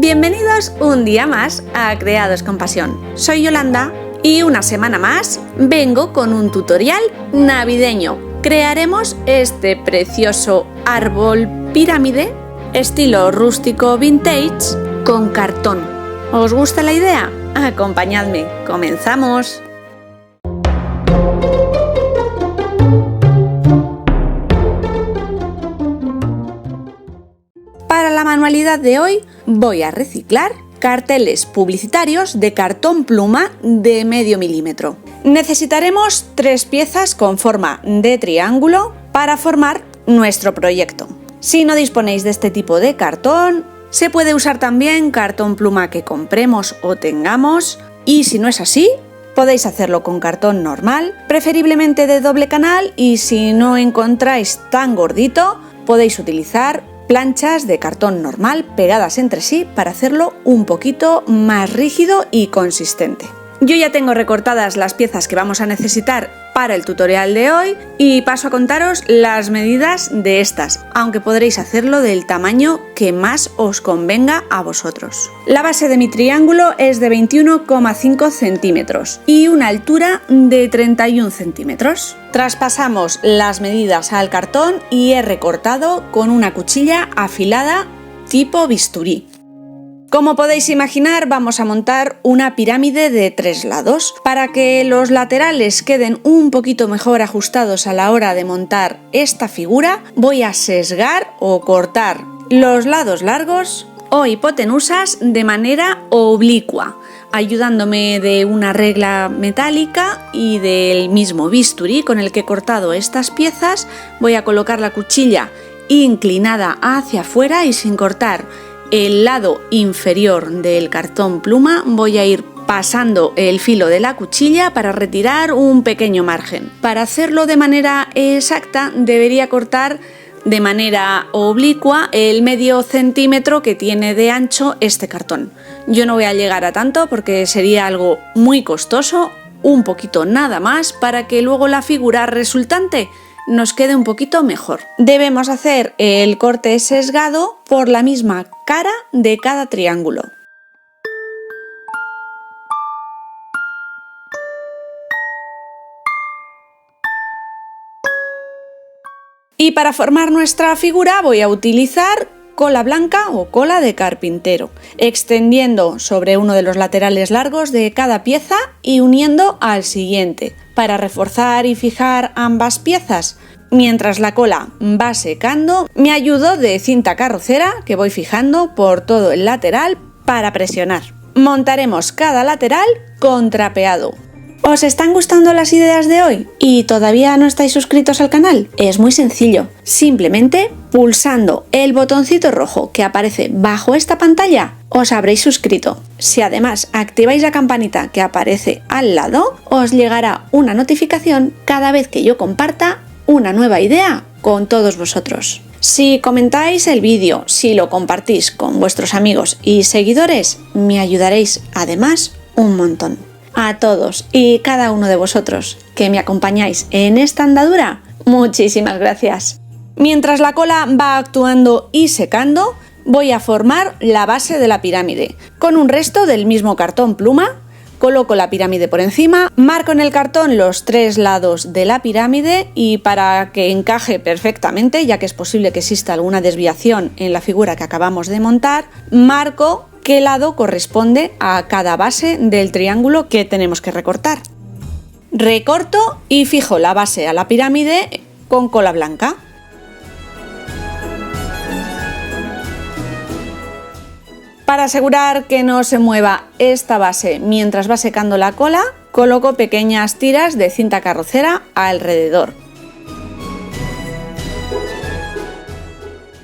Bienvenidos un día más a Creados con Pasión. Soy Yolanda y una semana más vengo con un tutorial navideño. Crearemos este precioso árbol pirámide estilo rústico vintage con cartón. ¿Os gusta la idea? Acompañadme, comenzamos. Para la manualidad de hoy voy a reciclar carteles publicitarios de cartón pluma de medio milímetro. Necesitaremos 3 piezas con forma de triángulo para formar nuestro proyecto. Si no disponéis de este tipo de cartón, se puede usar también cartón pluma que compremos o tengamos, y si no es así, podéis hacerlo con cartón normal, preferiblemente de doble canal, y si no encontráis tan gordito, podéis utilizar planchas de cartón normal pegadas entre sí para hacerlo un poquito más rígido y consistente. Yo ya tengo recortadas las piezas que vamos a necesitar para el tutorial de hoy y paso a contaros las medidas de estas, aunque podréis hacerlo del tamaño que más os convenga a vosotros. La base de mi triángulo es de 21,5 centímetros y una altura de 31 centímetros. Traspasamos las medidas al cartón y he recortado con una cuchilla afilada tipo bisturí. Como podéis imaginar, vamos a montar una pirámide de 3 lados. Para que los laterales queden un poquito mejor ajustados a la hora de montar esta figura, voy a sesgar o cortar los lados largos o hipotenusas de manera oblicua, ayudándome de una regla metálica y del mismo bisturí con el que he cortado estas piezas. Voy a colocar la cuchilla inclinada hacia afuera y sin cortar el lado inferior del cartón pluma voy a ir pasando el filo de la cuchilla para retirar un pequeño margen. Para hacerlo de manera exacta debería cortar de manera oblicua el medio centímetro que tiene de ancho este cartón. Yo no voy a llegar a tanto porque sería algo muy costoso, un poquito nada más para que luego la figura resultante nos quede un poquito mejor. Debemos hacer el corte sesgado por la misma cara de cada triángulo. Y para formar nuestra figura voy a utilizar cola blanca o cola de carpintero, extendiendo sobre uno de los laterales largos de cada pieza y uniendo al siguiente, para reforzar y fijar ambas piezas. Mientras la cola va secando, me ayudo de cinta carrocera que voy fijando por todo el lateral para presionar. Montaremos cada lateral con trapeado. ¿Os están gustando las ideas de hoy? ¿Y todavía no estáis suscritos al canal? Es muy sencillo. Simplemente pulsando el botoncito rojo que aparece bajo esta pantalla, os habréis suscrito. Si además activáis la campanita que aparece al lado, os llegará una notificación cada vez que yo comparta una nueva idea con todos vosotros. Si comentáis el vídeo, si lo compartís con vuestros amigos y seguidores, me ayudaréis además un montón. A todos y cada uno de vosotros que me acompañáis en esta andadura, muchísimas gracias. Mientras la cola va actuando y secando, voy a formar la base de la pirámide. Con un resto del mismo cartón pluma, coloco la pirámide por encima, marco en el cartón los 3 lados de la pirámide y para que encaje perfectamente, ya que es posible que exista alguna desviación en la figura que acabamos de montar, marco qué lado corresponde a cada base del triángulo que tenemos que recortar. Recorto y fijo la base a la pirámide con cola blanca. Para asegurar que no se mueva esta base mientras va secando la cola, coloco pequeñas tiras de cinta carrocera alrededor.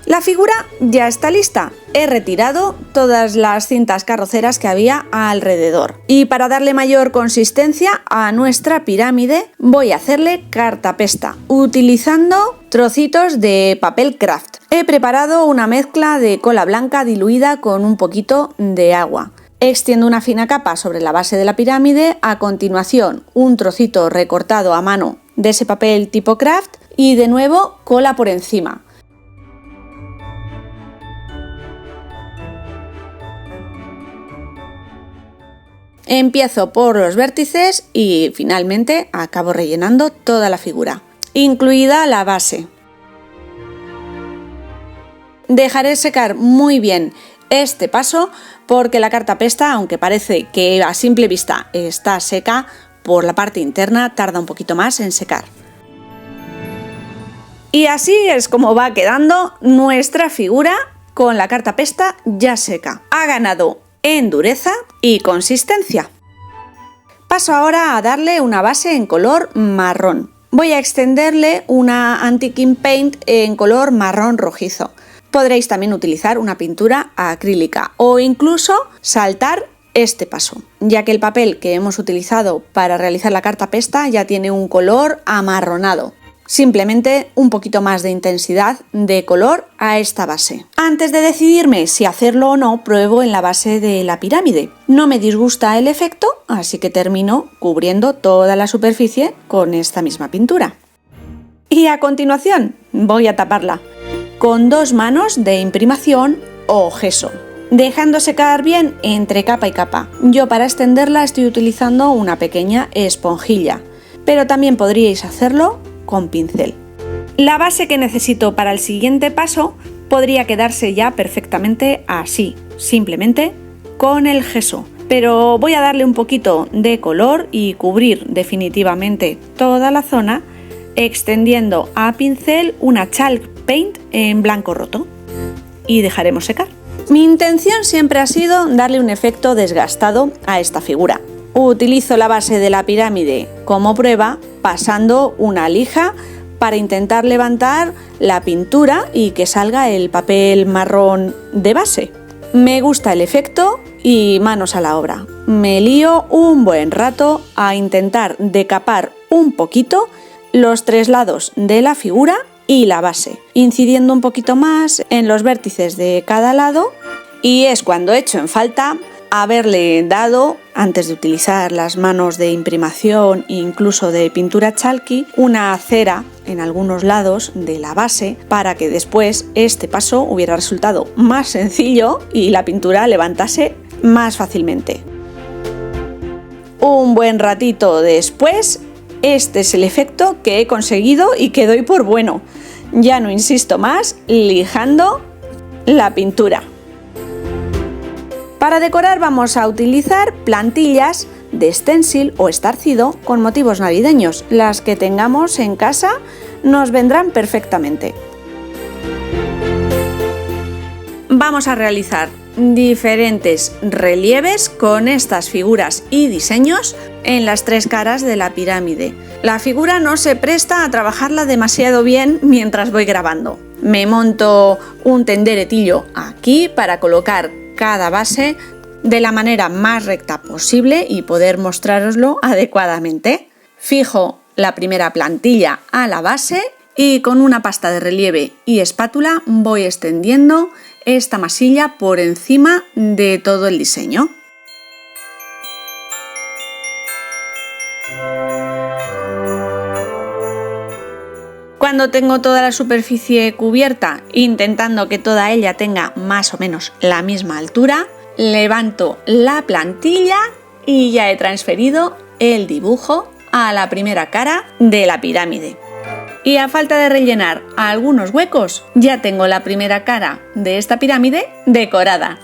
La figura ya está lista. He retirado todas las cintas carroceras que había alrededor. Y para darle mayor consistencia a nuestra pirámide, voy a hacerle cartapesta, utilizando trocitos de papel craft. He preparado una mezcla de cola blanca diluida con un poquito de agua. Extiendo una fina capa sobre la base de la pirámide, a continuación un trocito recortado a mano de ese papel tipo craft y de nuevo cola por encima. Empiezo por los vértices y finalmente acabo rellenando toda la figura, incluida la base. Dejaré secar muy bien este paso porque la cartapesta, aunque parece que a simple vista está seca, por la parte interna tarda un poquito más en secar. Y así es como va quedando nuestra figura con la cartapesta ya seca. Ha ganado en dureza y consistencia. Paso ahora a darle una base en color marrón. Voy a extenderle una Antiquing Paint en color marrón rojizo. Podréis también utilizar una pintura acrílica o incluso saltar este paso, ya que el papel que hemos utilizado para realizar la cartapesta ya tiene un color amarronado. Simplemente un poquito más de intensidad de color a esta base. Antes de decidirme si hacerlo o no, pruebo en la base de la pirámide. No me disgusta el efecto, así que termino cubriendo toda la superficie con esta misma pintura. Y a continuación voy a taparla con 2 manos de imprimación o gesso, dejando secar bien entre capa y capa. Yo para extenderla estoy utilizando una pequeña esponjilla, pero también podríais hacerlo con pincel. La base que necesito para el siguiente paso podría quedarse ya perfectamente así, simplemente con el gesso, pero voy a darle un poquito de color y cubrir definitivamente toda la zona extendiendo a pincel una chalk paint en blanco roto y dejaremos secar. Mi intención siempre ha sido darle un efecto desgastado a esta figura. Utilizo la base de la pirámide como prueba, pasando una lija para intentar levantar la pintura y que salga el papel marrón de base. Me gusta el efecto y manos a la obra. Me lío un buen rato a intentar decapar un poquito los 3 lados de la figura y la base, incidiendo un poquito más en los vértices de cada lado, y es cuando echo en falta haberle dado, antes de utilizar las manos de imprimación e incluso de pintura chalky, una cera en algunos lados de la base para que después este paso hubiera resultado más sencillo y la pintura levantase más fácilmente. Un buen ratito después, este es el efecto que he conseguido y que doy por bueno. Ya no insisto más, lijando la pintura. Para decorar vamos a utilizar plantillas de stencil o estarcido con motivos navideños. Las que tengamos en casa nos vendrán perfectamente. Vamos a realizar diferentes relieves con estas figuras y diseños en las 3 caras de la pirámide. La figura no se presta a trabajarla demasiado bien mientras voy grabando. Me monto un tenderetillo aquí para colocar cada base de la manera más recta posible y poder mostraroslo adecuadamente. Fijo la primera plantilla a la base y con una pasta de relieve y espátula voy extendiendo esta masilla por encima de todo el diseño. Cuando tengo toda la superficie cubierta, intentando que toda ella tenga más o menos la misma altura, levanto la plantilla y ya he transferido el dibujo a la primera cara de la pirámide. Y a falta de rellenar algunos huecos, ya tengo la primera cara de esta pirámide decorada.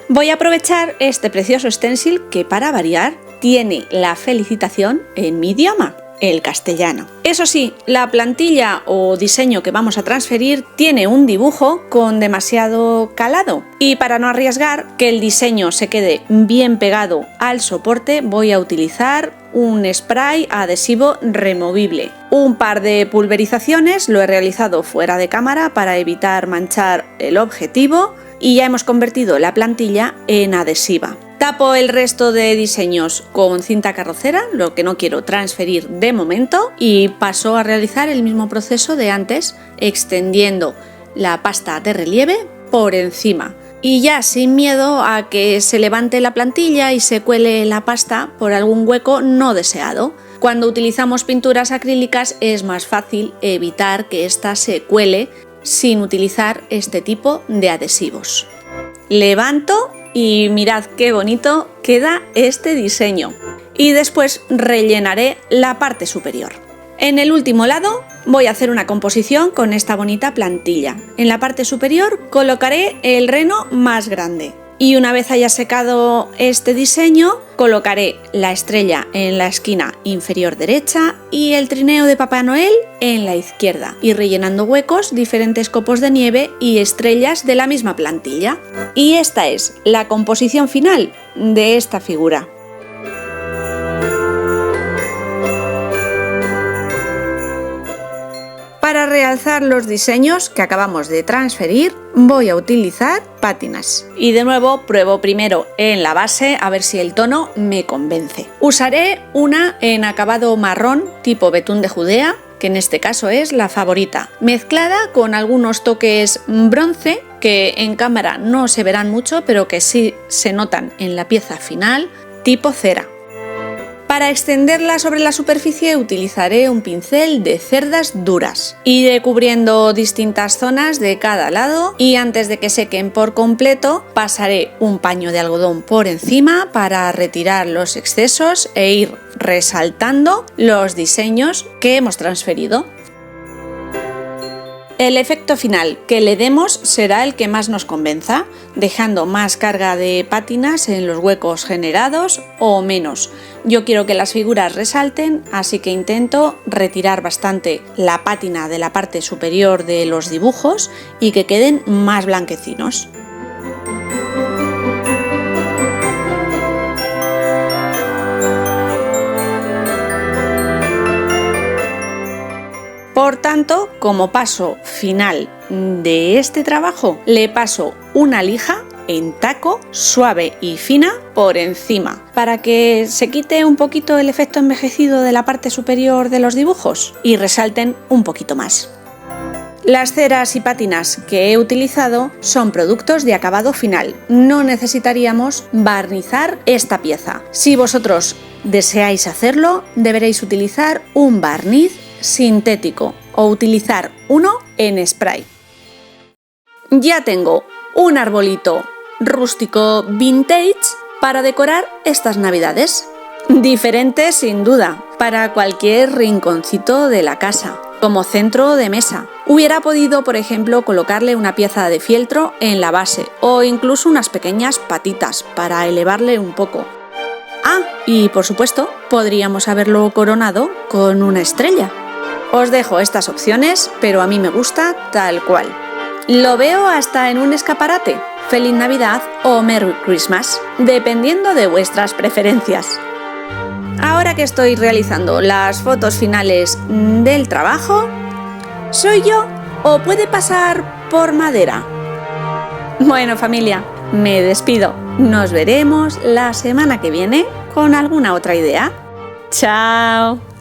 Voy a aprovechar este precioso stencil que, para variar, tiene la felicitación en mi idioma, el castellano. Eso sí, la plantilla o diseño que vamos a transferir tiene un dibujo con demasiado calado, y para no arriesgar que el diseño se quede bien pegado al soporte, voy a utilizar un spray adhesivo removible. Un par de pulverizaciones lo he realizado fuera de cámara para evitar manchar el objetivo y ya hemos convertido la plantilla en adhesiva. Tapo el resto de diseños con cinta carrocera, lo que no quiero transferir de momento, y paso a realizar el mismo proceso de antes, extendiendo la pasta de relieve por encima. Y ya sin miedo a que se levante la plantilla y se cuele la pasta por algún hueco no deseado. Cuando utilizamos pinturas acrílicas es más fácil evitar que ésta se cuele sin utilizar este tipo de adhesivos. Levanto y mirad qué bonito queda este diseño. Y después rellenaré la parte superior. En el último lado voy a hacer una composición con esta bonita plantilla. En la parte superior colocaré el reno más grande. Y una vez haya secado este diseño, colocaré la estrella en la esquina inferior derecha y el trineo de Papá Noel en la izquierda, y rellenando huecos diferentes copos de nieve y estrellas de la misma plantilla. Y esta es la composición final de esta figura. Para realzar los diseños que acabamos de transferir, voy a utilizar pátinas. Y de nuevo pruebo primero en la base a ver si el tono me convence. Usaré una en acabado marrón tipo betún de Judea, que en este caso es la favorita, mezclada con algunos toques bronce que en cámara no se verán mucho, pero que sí se notan en la pieza final, tipo cera. Para extenderla sobre la superficie utilizaré un pincel de cerdas duras. Iré cubriendo distintas zonas de cada lado y antes de que sequen por completo pasaré un paño de algodón por encima para retirar los excesos e ir resaltando los diseños que hemos transferido. El efecto final que le demos será el que más nos convenza, dejando más carga de pátinas en los huecos generados o menos. Yo quiero que las figuras resalten, así que intento retirar bastante la pátina de la parte superior de los dibujos y que queden más blanquecinos. Por tanto, como paso final de este trabajo, le paso una lija en taco suave y fina por encima, para que se quite un poquito el efecto envejecido de la parte superior de los dibujos y resalten un poquito más. Las ceras y pátinas que he utilizado son productos de acabado final. No necesitaríamos barnizar esta pieza. Si vosotros deseáis hacerlo, deberéis utilizar un barniz sintético o utilizar uno en spray. Ya tengo un arbolito rústico vintage para decorar estas navidades. Diferente sin duda, para cualquier rinconcito de la casa, como centro de mesa. Hubiera podido, por ejemplo, colocarle una pieza de fieltro en la base o incluso unas pequeñas patitas para elevarle un poco. Ah, y por supuesto, podríamos haberlo coronado con una estrella. Os dejo estas opciones, pero a mí me gusta tal cual. Lo veo hasta en un escaparate. Feliz Navidad o Merry Christmas, dependiendo de vuestras preferencias. Ahora que estoy realizando las fotos finales del trabajo, ¿soy yo o puede pasar por madera? Bueno, familia, me despido. Nos veremos la semana que viene con alguna otra idea. ¡Chao!